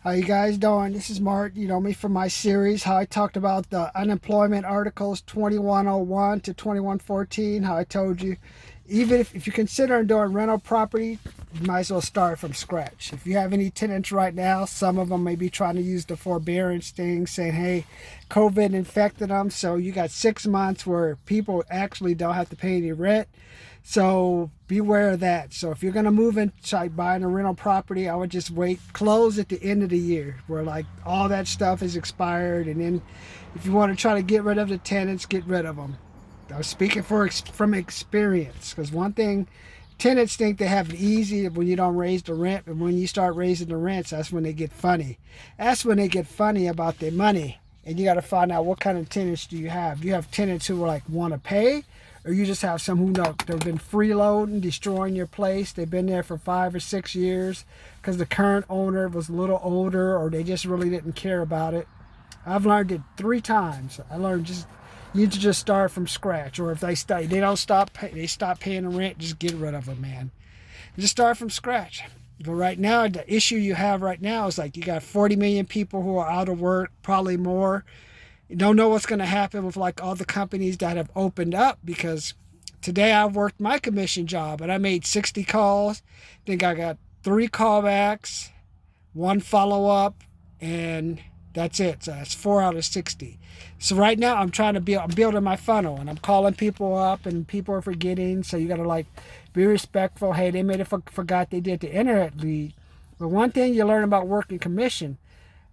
How you guys doing? This is Mark. You know me from my series, how I talked about the unemployment articles 2101 to 2114, how I told you, even if you're considering doing rental property, you might as well start from scratch. If you have any tenants right now, some of them may be trying to use the forbearance thing, saying, hey, COVID infected them, so you got 6 months where people actually don't have to pay any rent. So beware of that. So if you're gonna move into like buying a rental property, I would just wait, close at the end of the year, where like all that stuff is expired, and then if you want to try to get rid of the tenants, get rid of them. I'm speaking from experience, because one thing, tenants think they have it easy when you don't raise the rent, and when you start raising the rents, that's when they get funny. That's when they get funny about their money, and you got to find out what kind of tenants do you have. Do you have tenants who like want to pay, or you just have some who know they've been freeloading, destroying your place. They've been there for 5 or 6 years because the current owner was a little older, or they just really didn't care about it. I've learned it 3 times. I learned just you need to just start from scratch, or if they don't stop they stop paying the rent, just get rid of them, man. Just start from scratch. But right now, the issue you have right now is like you got 40 million people who are out of work, probably more. You don't know what's going to happen with like all the companies that have opened up, because today I worked my commission job and I made 60 calls. I think I got 3 callbacks, 1 follow-up, and that's it. So that's 4 out of 60. So right now I'm building my funnel, and I'm calling people up, and people are forgetting. So you got to like be respectful. Hey, they may have forgot they did the internet lead. But one thing you learn about working commission,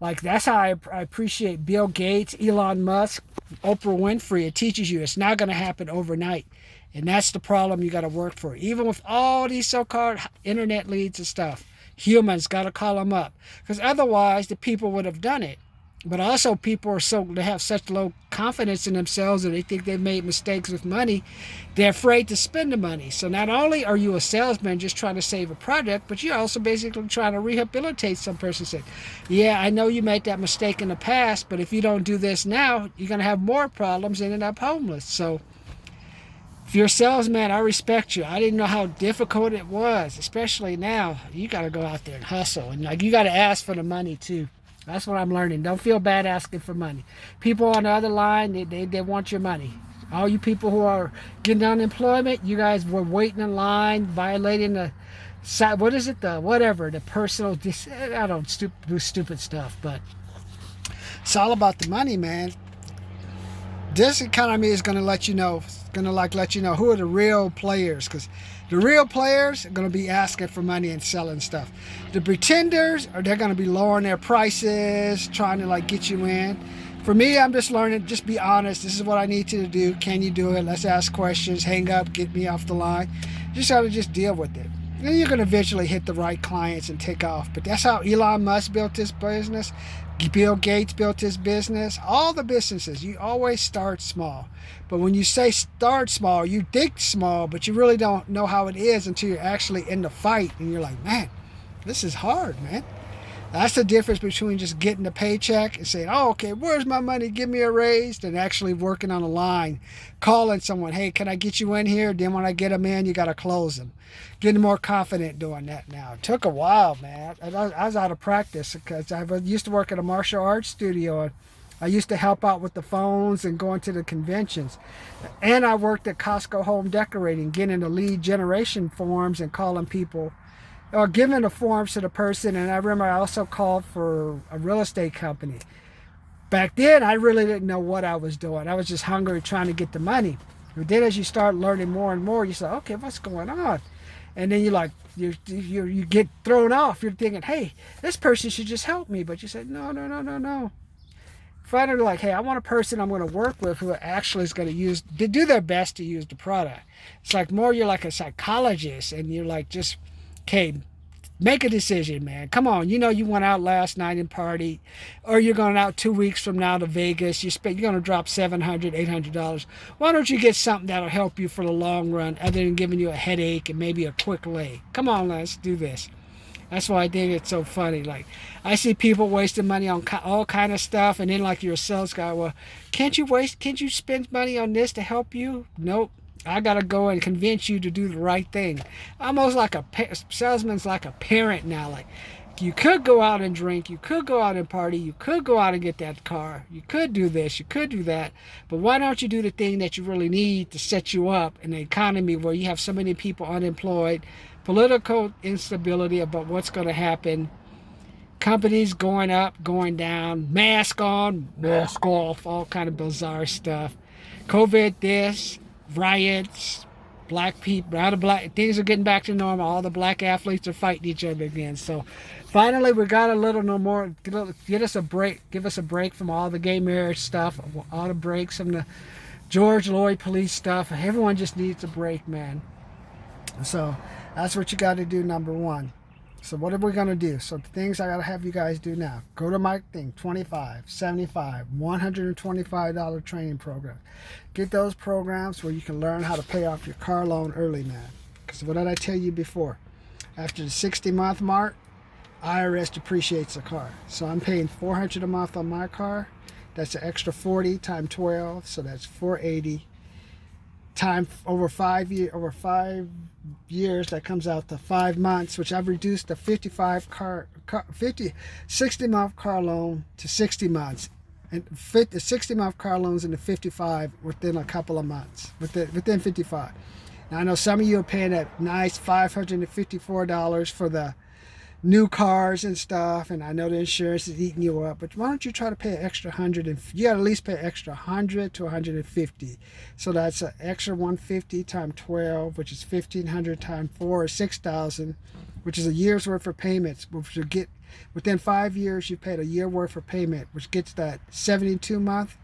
like that's how I appreciate Bill Gates, Elon Musk, Oprah Winfrey. It teaches you it's not going to happen overnight. And that's the problem you got to work for. Even with all these so-called internet leads and stuff, humans got to call them up, because otherwise the people would have done it. But also people they have such low confidence in themselves, and they think they've made mistakes with money. They're afraid to spend the money. So not only are you a salesman just trying to save a product, but you're also basically trying to rehabilitate some person. Said, yeah, I know you made that mistake in the past, but if you don't do this now, you're going to have more problems and end up homeless. So if you're a salesman, I respect you. I didn't know how difficult it was, especially now. You got to go out there and hustle, and like you got to ask for the money too. That's what I'm learning. Don't feel bad asking for money. People on the other line, they want your money. All you people who are getting unemployment, you guys were waiting in line, violating the, what is it, the whatever, the personal, I don't do stupid stuff, but it's all about the money, man. This economy is going to let you know, let you know who are the real players, because the real players are going to be asking for money and selling stuff. The pretenders they're going to be lowering their prices, trying to like get you in. For me, I'm just learning, just be honest. This is what I need you to do. Can you do it? Let's ask questions. Hang up, get me off the line. Just how to just deal with it. And you're going to eventually hit the right clients and take off. But that's how Elon Musk built his business. Bill Gates built his business. All the businesses, you always start small. But when you say start small, you think small, but you really don't know how it is until you're actually in the fight. And you're like, man, this is hard, man. That's the difference between just getting a paycheck and saying, oh, okay, where's my money? Give me a raise, than actually working on a line, calling someone, hey, can I get you in here? Then when I get them in, you got to close them. Getting more confident doing that now. It took a while, man. I was out of practice because I used to work at a martial arts studio. And I used to help out with the phones and going to the conventions. And I worked at Costco Home Decorating, getting the lead generation forms and calling people, or giving the forms to the person. And I remember I also called for a real estate company. Back then, I really didn't know what I was doing. I was just hungry, trying to get the money. But then as you start learning more and more, you say, okay, what's going on? And then you get thrown off. You're thinking, hey, this person should just help me. But you said, no, no, no, no, no. Finally, like, hey, I want a person I'm going to work with who actually is going to do their best to use the product. It's like more you're like a psychologist, and you're like, just, okay, make a decision, man. Come on, you know you went out last night and party, or you're going out 2 weeks from now to Vegas. You're going to drop $700, $800. Why don't you get something that'll help you for the long run, other than giving you a headache and maybe a quick lay? Come on, let's do this. That's why I think it's so funny. Like, I see people wasting money on all kind of stuff, and then like you're a sales guy. Well, can't you spend money on this to help you? Nope. I gotta go and convince you to do the right thing. Almost like salesman's like a parent now. Like, You could go out and drink, you could go out and party, you could go out and get that car, you could do this, you could do that, but why don't you do the thing that you really need to set you up in an economy where you have so many people unemployed, political instability about what's going to happen, companies going up, going down, mask on, mask off, all kind of bizarre stuff, COVID this, riots, black people, now the black things are getting back to normal. All the black athletes are fighting each other again. So finally, we got a little no more. Get us a break. Give us a break from all the gay marriage stuff. All the breaks from the George Floyd police stuff. Everyone just needs a break, man. So that's what you got to do. Number one. So what are we going to do? So the things I got to have you guys do now. Go to my thing, $25, $75, $125 training program. Get those programs where you can learn how to pay off your car loan early, man. Because what did I tell you before? After the 60-month mark, IRS depreciates the car. So I'm paying $400 a month on my car. That's an extra 40 times 12, so that's 480. Time over 5 years, that comes out to 5 months, which I've reduced the 60-month car loan to 60 months, and fit the 60-month car loans into 55 within a couple of months, within 55. Now I know some of you are paying that nice $554 for the new cars and stuff, and I know the insurance is eating you up, but why don't you try to pay an extra 100, and you got to at least pay an extra 100 to 150. So that's an extra 150 times 12, which is 1,500 times 4 is 6,000, which is a year's worth of payments, which you get within 5 years. You paid a year worth of payment, which gets that 72-month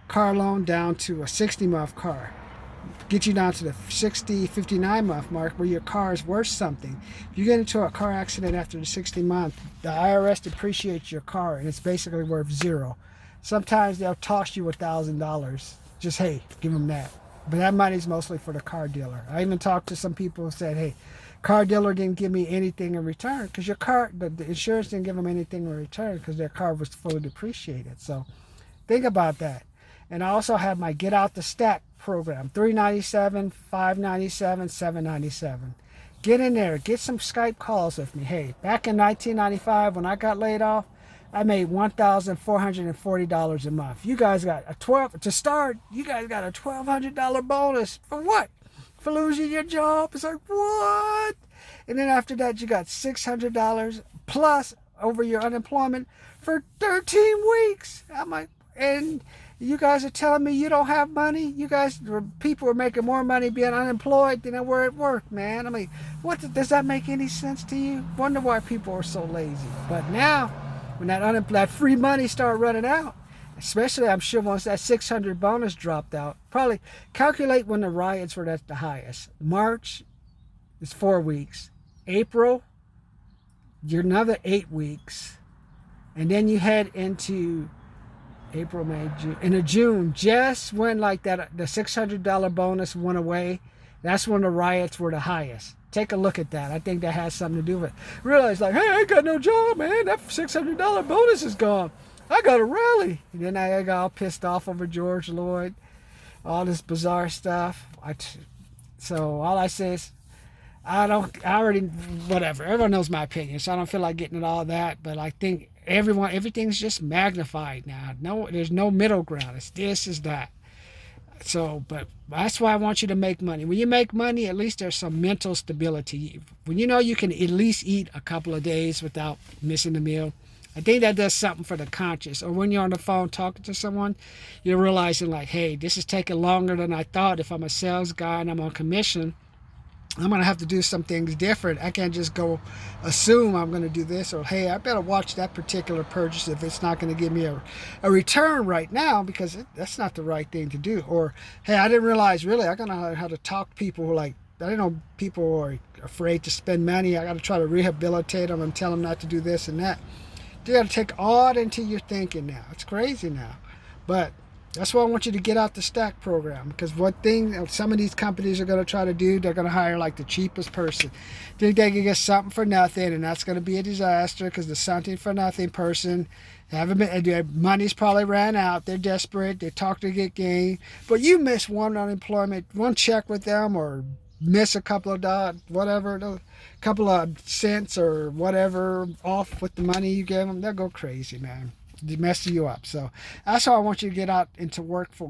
car loan down to a 60-month car. Get you down to the 59-month mark where your car is worth something. If you get into a car accident after the 60 month, the IRS depreciates your car and it's basically worth zero. Sometimes they'll toss you $1,000. Just, hey, give them that. But that money's mostly for the car dealer. I even talked to some people who said, hey, car dealer didn't give me anything in return because your car, the insurance didn't give them anything in return because their car was fully depreciated. So think about that. And I also have my Get Out the Stack program, $397, $597, $797. Get in there, get some Skype calls with me. Hey, back in 1995 when I got laid off, I made $1,440 a month. You guys got a to start, you guys got a $1,200 bonus. For what? For losing your job? It's like, what? And then after that, you got $600 plus over your unemployment for 13 weeks. I'm like, and you guys are telling me you don't have money? You guys, people are making more money being unemployed than they were at work, man. I mean, does that make any sense to you? Wonder why people are so lazy. But now, when that free money started running out, especially I'm sure once that 600 bonus dropped out, probably calculate when the riots were at the highest. March is 4 weeks. April, you're another 8 weeks. And then you head into April, May, June. In June, just when like that, the $600 bonus went away, that's when the riots were the highest. Take a look at that. I think that has something to do with it. Realize like, hey, I ain't got no job, man. That $600 bonus is gone. I got a rally. And then I got all pissed off over George Floyd, all this bizarre stuff. So all I say is, whatever. Everyone knows my opinion, so I don't feel like getting into all that. But I think everything's just magnified now. No, there's no middle ground. It's this, is that. So, but that's why I want you to make money. When you make money, at least there's some mental stability. When you know you can at least eat a couple of days without missing a meal, I think that does something for the conscience. Or when you're on the phone talking to someone, you're realizing like, hey, this is taking longer than I thought. If I'm a sales guy and I'm on commission, I'm going to have to do some things different. I can't just go assume I'm going to do this, or, hey, I better watch that particular purchase if it's not going to give me a return right now, because that's not the right thing to do. Or, hey, I didn't realize, really, I got to know how to talk to people who are like, I didn't know people are afraid to spend money. I got to try to rehabilitate them and tell them not to do this and that. You got to take all that into your thinking now. It's crazy now. But that's why I want you to get out the Stack program, because what thing some of these companies are going to try to do, they're going to hire like the cheapest person. Think they can get something for nothing, and that's going to be a disaster, because the something for nothing person their money's probably ran out. They're desperate. They talk to get gain, but you miss one unemployment, one check with them, or miss a couple of whatever, a couple of cents or whatever off with the money you give them, they'll go crazy, man. They mess you up. So that's why I want you to get out into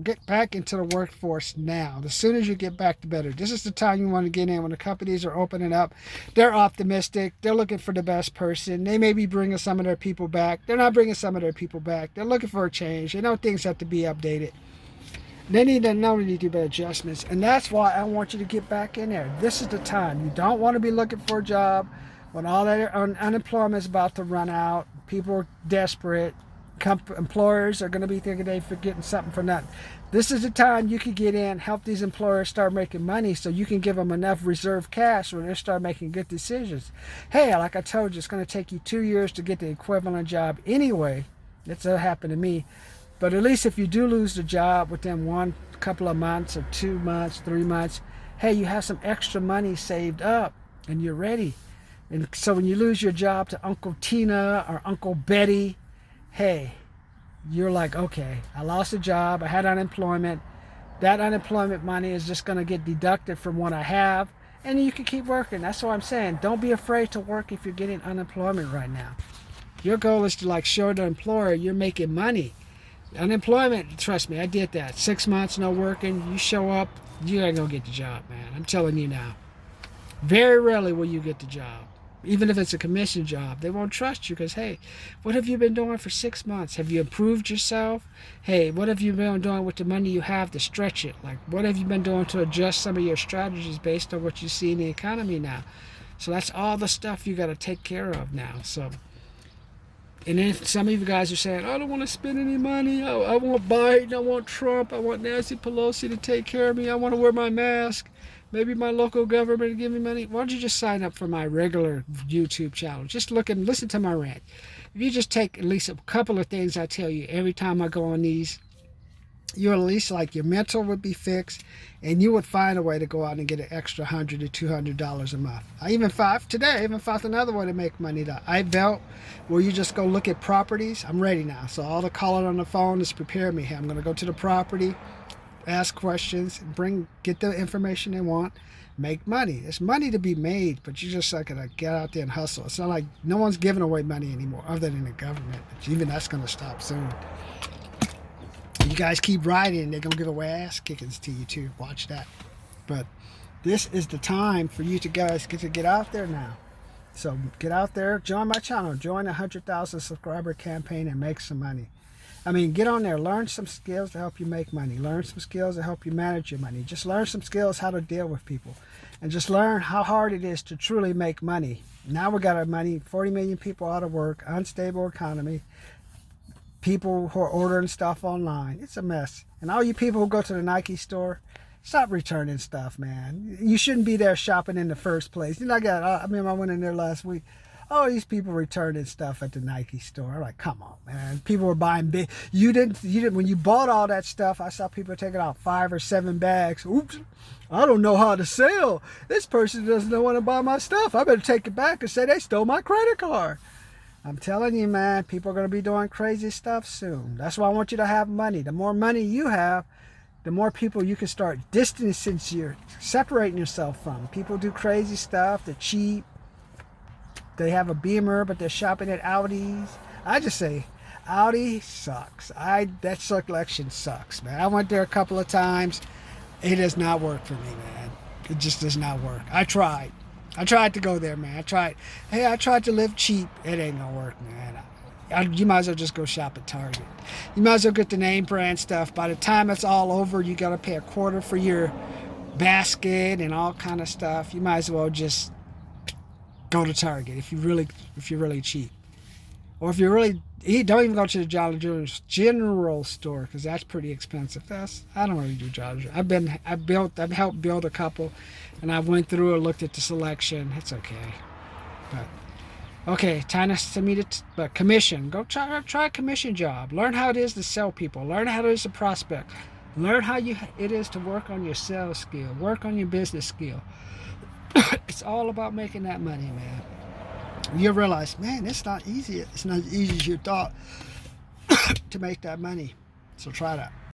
get back into the workforce now. The sooner you get back, the better. This is the time you want to get in. When the companies are opening up, they're optimistic. They're looking for the best person. They may be bringing some of their people back. They're not bringing some of their people back. They're looking for a change. They know things have to be updated. They need to know they need to do adjustments. And that's why I want you to get back in there. This is the time. You don't want to be looking for a job when all that unemployment is about to run out. People are desperate. Employers are going to be thinking they're getting something for nothing. This is the time you can get in, help these employers start making money so you can give them enough reserve cash when they start making good decisions. Hey, like I told you, it's going to take you 2 years to get the equivalent job anyway. That's what happened to me. But at least if you do lose the job within one couple of months or 2 months, 3 months, hey, you have some extra money saved up and you're ready. And so when you lose your job to Uncle Tina or Uncle Betty, hey, you're like, okay, I lost a job, I had unemployment. That unemployment money is just going to get deducted from what I have, and you can keep working. That's what I'm saying. Don't be afraid to work if you're getting unemployment right now. Your goal is to like show the employer you're making money. Unemployment, trust me, I did that. 6 months, no working, you show up, you ain't going to get the job, man. I'm telling you now. Very rarely will you get the job. Even if it's a commission job, they won't trust you because, hey, what have you been doing for 6 months? Have you improved yourself? Hey, what have you been doing with the money you have to stretch it? Like, what have you been doing to adjust some of your strategies based on what you see in the economy now? So that's all the stuff you got to take care of now. So, and then some of you guys are saying, I don't want to spend any money. I want Biden. I want Trump. I want Nancy Pelosi to take care of me. I want to wear my mask. Maybe my local government will give me money. Why don't you just sign up for my regular YouTube channel? Just look and listen to my rant. If you just take at least a couple of things I tell you every time I go on these, you at least like your mental would be fixed, and you would find a way to go out and get an extra $100 to $200 a month. I even found another way to make money. The iVelt, where you just go look at properties. I'm ready now. So all the calling on the phone is preparing me. I'm going to go to the property, ask questions, get the information they want, make money. There's money to be made, but you just like gotta get out there and hustle. It's not like no one's giving away money anymore other than the government. But even that's gonna stop soon. You guys keep riding, they're gonna give away ass kickings to you too. Watch that. But this is the time for you guys to get out there now. So get out there, join my channel, join the 100,000 subscriber campaign and make some money. I mean, get on there, learn some skills to help you make money. Learn some skills to help you manage your money. Just learn some skills how to deal with people. And just learn how hard it is to truly make money. Now we got our money, 40 million people out of work, unstable economy, people who are ordering stuff online. It's a mess. And all you people who go to the Nike store, stop returning stuff, man. You shouldn't be there shopping in the first place. You know, I went in there last week. Oh, these people returning stuff at the Nike store. I'm like, come on, man. People were buying big. You didn't, when you bought all that stuff, I saw people taking out 5 or 7 bags. Oops, I don't know how to sell. This person doesn't want to buy my stuff. I better take it back and say they stole my credit card. I'm telling you, man, people are going to be doing crazy stuff soon. That's why I want you to have money. The more money you have, the more people you can start separating yourself from. People do crazy stuff. They're cheap. They have a Beamer, but they're shopping at Audi's. I just say, Audi sucks. That selection sucks, man. I went there a couple of times. It does not work for me, man. It just does not work. I tried to go there, man. I tried to live cheap. It ain't gonna work, man. You might as well just go shop at Target. You might as well get the name brand stuff. By the time it's all over, you gotta pay a quarter for your basket and all kind of stuff. You might as well just go to Target if you're really cheap. Or if you're really, don't even go to the Jolly Joe's general store because that's pretty expensive. I don't really do Jolly Joe's. I've helped build a couple, and I went through and looked at the selection. It's okay, but okay, time to meet but commission. Go try a commission job. Learn how it is to sell people. Learn how it is to prospect. Learn how it is to work on your sales skill. Work on your business skill. It's all about making that money, man. You realize, man, it's not easy. It's not as easy as you thought to make that money. So try that.